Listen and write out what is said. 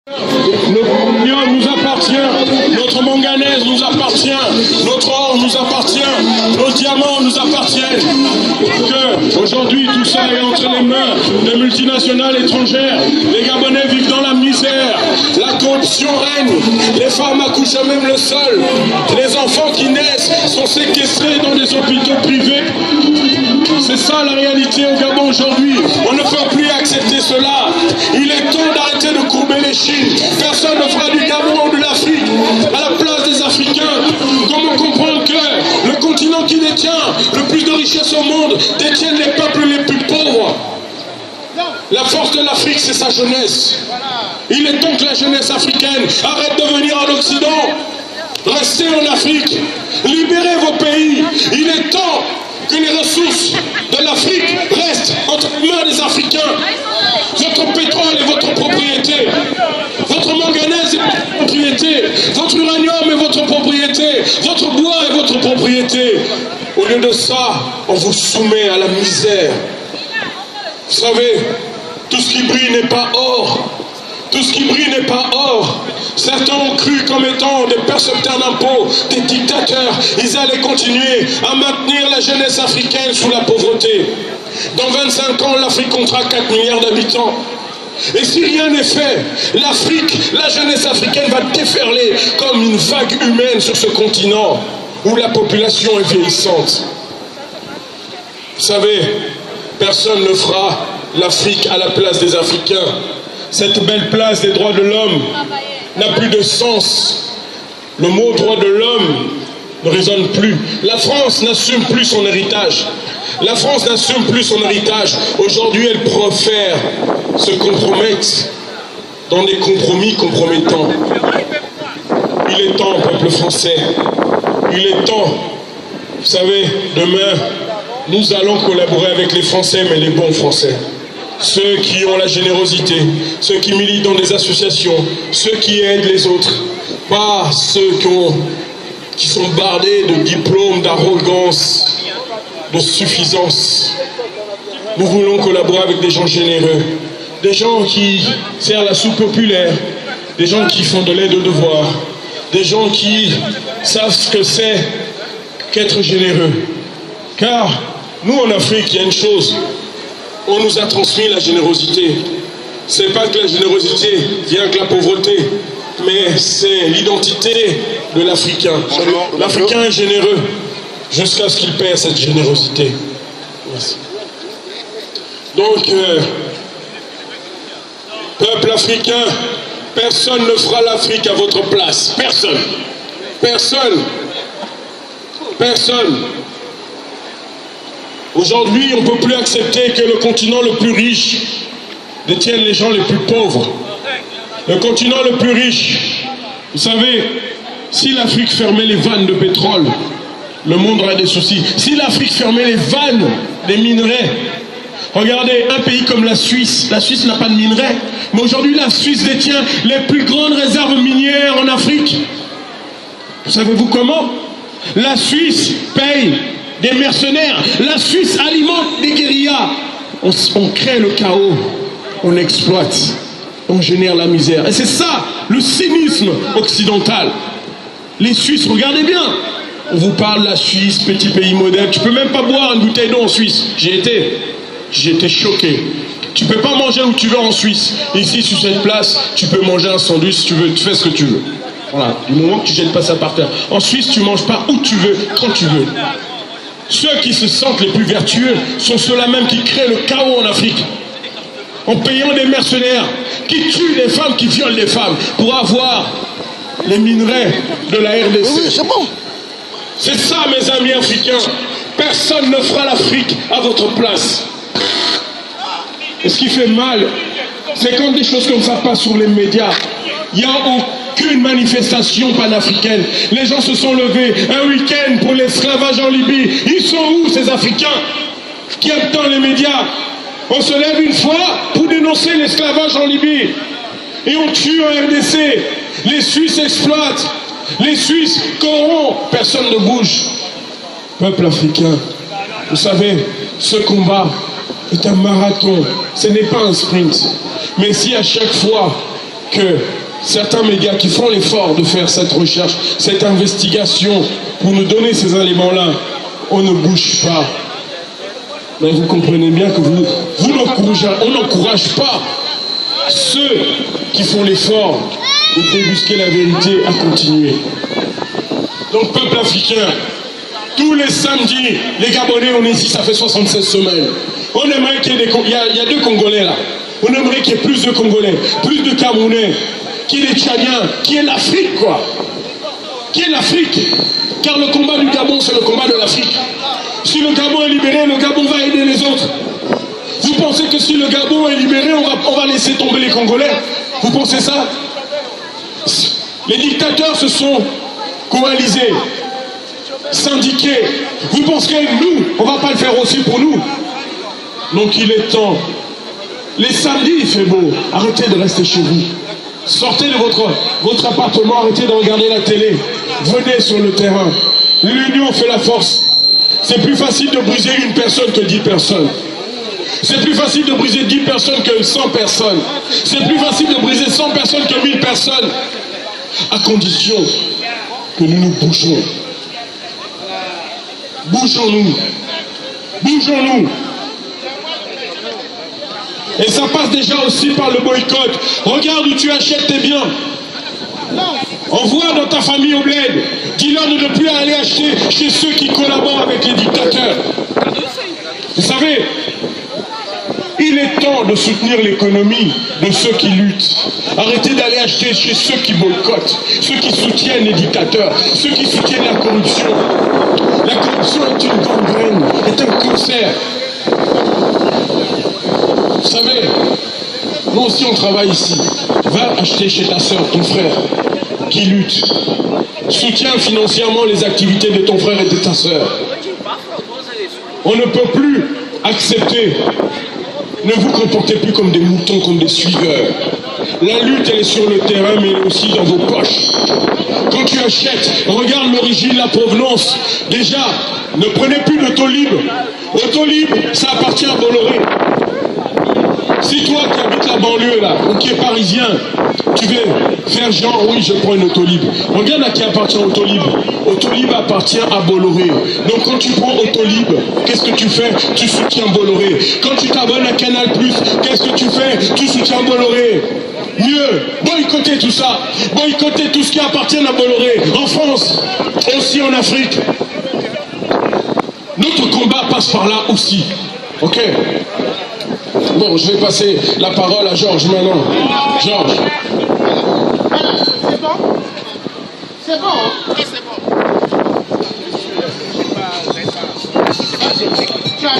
Notre uranium nous appartient, notre manganèse nous appartient, notre or nous appartient, nos diamants nous appartiennent. Aujourd'hui, tout ça est entre les mains des multinationales étrangères. Les Gabonais vivent dans la misère, la corruption règne, les femmes accouchent à même le sol, les enfants qui naissent sont séquestrés dans des hôpitaux privés. C'est ça la réalité au Gabon aujourd'hui. On ne peut plus accepter cela. Il est temps d'arrêter de courber les chines. Personne ne fera du Gabon ou de l'Afrique à la place des Africains. Comment comprendre que le continent qui détient le plus de richesses au monde détienne les peuples les plus pauvres? La force de l'Afrique, c'est sa jeunesse. Il est temps que la jeunesse africaine arrête de venir en Occident. Restez en Afrique. Libérez vos pays. Il est temps que les ressources de l'Afrique restent entre les mains des Africains. Votre pétrole est votre propriété. Votre manganèse est votre propriété. Votre uranium est votre propriété. Votre bois est votre propriété. Au lieu de ça, on vous soumet à la misère. Vous savez, tout ce qui brille n'est pas or. Tout ce qui brille n'est pas or. Certains ont cru comme étant des percepteurs d'impôts, des dictateurs. Ils allaient continuer à maintenir la jeunesse africaine sous la pauvreté. Dans 25 ans, l'Afrique comptera 4 milliards d'habitants. Et si rien n'est fait, l'Afrique, la jeunesse africaine va déferler comme une vague humaine sur ce continent où la population est vieillissante. Vous savez, personne ne fera l'Afrique à la place des Africains. Cette belle place des droits de l'homme n'a plus de sens. Le mot droit de l'homme ne résonne plus. La France n'assume plus son héritage. La France n'assume plus son héritage. Aujourd'hui, elle préfère se compromettre dans des compromis compromettants. Il est temps, peuple français. Il est temps. Vous savez, demain, nous allons collaborer avec les Français, mais les bons Français. Ceux qui ont la générosité, ceux qui militent dans des associations, ceux qui aident les autres, pas ceux qui sont bardés de diplômes, d'arrogance, de suffisance. Nous voulons collaborer avec des gens généreux, des gens qui servent la soupe populaire, des gens qui font de l'aide aux devoirs, des gens qui savent ce que c'est qu'être généreux. Car nous en Afrique, il y a une chose. On nous a transmis la générosité. C'est pas que la générosité vient avec la pauvreté, mais c'est l'identité de l'Africain. L'Africain est généreux jusqu'à ce qu'il perd cette générosité. Merci. Donc, peuple africain, personne ne fera l'Afrique à votre place. Personne. Personne. Personne. Aujourd'hui, on ne peut plus accepter que le continent le plus riche détienne les gens les plus pauvres. Le continent le plus riche, vous savez, si l'Afrique fermait les vannes de pétrole, le monde aurait des soucis. Si l'Afrique fermait les vannes des minerais, regardez, un pays comme la Suisse n'a pas de minerais, mais aujourd'hui la Suisse détient les plus grandes réserves minières en Afrique. Savez-vous comment? La Suisse paye des mercenaires. La Suisse alimente des guérillas. On crée le chaos, on exploite, on génère la misère. Et c'est ça, le cynisme occidental. Les Suisses, regardez bien, on vous parle de la Suisse, petit pays modèle. Tu peux même pas boire une bouteille d'eau en Suisse. J'ai été choqué. Tu peux pas manger où tu veux en Suisse. Ici, sur cette place, tu peux manger un sandwich si tu veux, tu fais ce que tu veux. Voilà, du moment que tu jettes pas ça par terre. En Suisse, tu manges pas où tu veux, quand tu veux. Ceux qui se sentent les plus vertueux sont ceux-là même qui créent le chaos en Afrique. En payant des mercenaires qui tuent les femmes, qui violent les femmes pour avoir les minerais de la RDC. Oui, c'est bon. C'est ça, mes amis africains. Personne ne fera l'Afrique à votre place. Et ce qui fait mal, c'est quand des choses comme ça passent sur les médias. Il n'y a aucune manifestation panafricaine. Les gens se sont levés un week-end pour l'esclavage en Libye. Ils sont où ces Africains qui aiment tant les médias? On se lève une fois pour dénoncer l'esclavage en Libye. Et on tue en RDC. Les Suisses exploitent. Les Suisses corrompent. Personne ne bouge. Peuple africain, vous savez, ce combat est un marathon. Ce n'est pas un sprint. Mais si à chaque fois que certains médias qui font l'effort de faire cette recherche, cette investigation pour nous donner ces éléments-là, on ne bouge pas. Mais vous comprenez bien que on n'encourage pas ceux qui font l'effort de débusquer la vérité à continuer. Donc, peuple africain, tous les samedis, les Gabonais, on est ici, ça fait 76 semaines. On aimerait qu'il y ait il y a 2 Congolais là. On aimerait qu'il y ait plus de Congolais, plus de Camerounais, qu'il y ait des Tchadiens, qu'il y ait l'Afrique, quoi. Qu'il y ait l'Afrique. Car le combat du Gabon, c'est le combat de l'Afrique. Si le Gabon est libéré, le Gabon va aider les autres. Vous pensez que si le Gabon est libéré, on va laisser tomber les Congolais? Vous pensez ça? Les dictateurs se sont coalisés, syndiqués. Vous pensez que nous, on ne va pas le faire aussi pour nous? Donc il est temps. Les samedis, il fait beau. Arrêtez de rester chez vous. Sortez de votre appartement, arrêtez de regarder la télé. Venez sur le terrain. L'union fait la force. C'est plus facile de briser une personne que 10 personnes. C'est plus facile de briser 10 personnes que 100 personnes. C'est plus facile de briser 100 personnes que 1000 personnes. À condition que nous nous bougeons. Bougeons-nous. Bougeons-nous. Et ça passe déjà aussi par le boycott. Regarde où tu achètes tes biens. Envoie dans ta famille au bled. Dis-leur de ne plus aller acheter chez ceux qui collaborent avec les dictateurs. Vous savez, il est temps de soutenir l'économie de ceux qui luttent. Arrêtez d'aller acheter chez ceux qui boycottent, ceux qui soutiennent les dictateurs, ceux qui soutiennent la corruption. La corruption est une gangrène, est un cancer. Vous savez, nous aussi on travaille ici. Va acheter chez ta soeur, ton frère, qui lutte. Soutiens financièrement les activités de ton frère et de ta soeur. On ne peut plus accepter. Ne vous comportez plus comme des moutons, comme des suiveurs. La lutte, elle est sur le terrain, mais elle est aussi dans vos poches. Quand tu achètes, regarde l'origine, la provenance. Déjà, ne prenez plus d'Autolib. Autolib, ça appartient à Bolloré. Si toi qui habites la banlieue là, ou qui est parisien, tu veux faire genre, oui, je prends une Autolib. Regarde à qui appartient Autolib. Autolib appartient à Bolloré. Donc quand tu prends Autolib, qu'est-ce que tu fais? Tu soutiens Bolloré. Quand tu t'abonnes à Canal+, qu'est-ce que tu fais? Tu soutiens Bolloré. Mieux, boycotter tout ça. Boycotter tout ce qui appartient à Bolloré. En France, aussi en Afrique. Notre combat passe par là aussi. Ok? Bon, je vais passer la parole à Georges maintenant. Georges. C'est bon? C'est bon, hein? Oui, c'est bon. Tu as